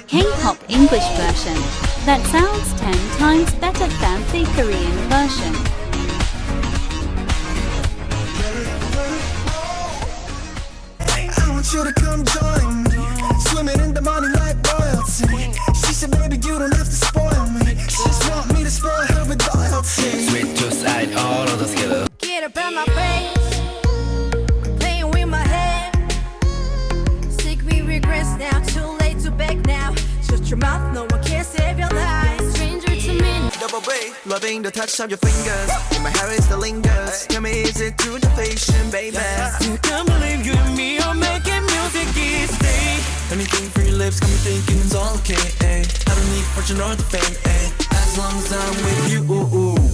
K-pop English version that sounds 10 times better than the Korean version. I want you to come join me, swimming in the money like royalty. She said, baby, you don't have to spoil me. She just want me to spoil her with loyalty. Sweet tooth side all of the skill. Get up in my face, playing with my head. Sick with regrets now, too late to beg now. Shut your mouth, no one can save your life. Stranger to me. Double B, loving the touch of your fingers. In my hair is the lingers. Tell me, is it true deflation, baby? Still can't believe you and me are making music these days. Anything for your lips, got me thinking it's all okay. I don't need fortune or the fame. As long as I'm with you.